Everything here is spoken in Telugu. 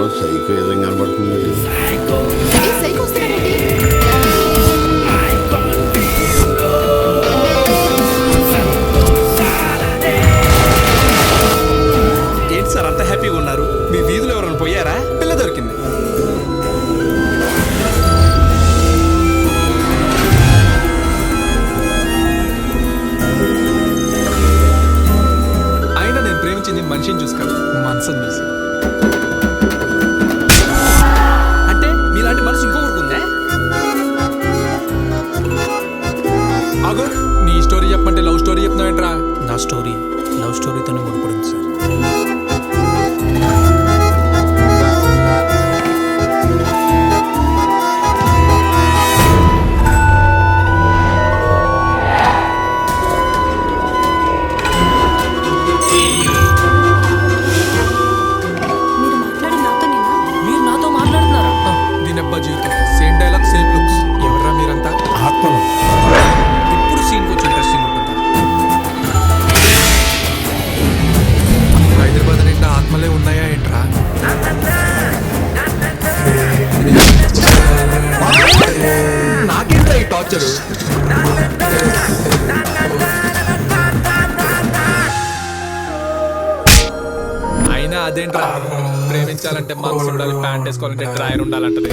ఎవరో సైకో ఏదైనా కనబడుతుంది. ఏంటి సార్ అంత హ్యాపీగా ఉన్నారు? మీ వీధిలో ఎవరైనా పోయారా? పిల్ల దొరికింది. అయినా నేను ప్రేమించింది మనిషిని చూసుకోవాలి, మనసుని చూసి. అంటే మీలాంటి మనసు ఇంకొకరికి ఉందా? ఆగో, నీ స్టోరీ చెప్పమంటే లవ్ స్టోరీ చెప్తున్నావేంట్రా? నా స్టోరీ లవ్ స్టోరీతోనే ముడిపడింది సార్. మీరు నాతో మాట్లాడుతున్నారా? దీనబ్బా జీవితం సేమ్ డైలాగ్ సేమ్ లుక్స్. ఎవర్రా మీరంతా? ఆత్మలు ఇప్పుడు సీన్ కొంచెం ఇంట్రెస్టింగ్ ఉంటుంది. హైదరాబాద్ నిండా ఆత్మలే ఉన్నాయా ఏంట్రా? నాకేంట్రా ఈ టార్చరు? అయినా అదేంట్రా, ప్రేమించాలంటే మనసు ఉండాలి, ప్యాంట్ వేసుకోవాలంటే డ్రాయర్ ఉండాలంటది.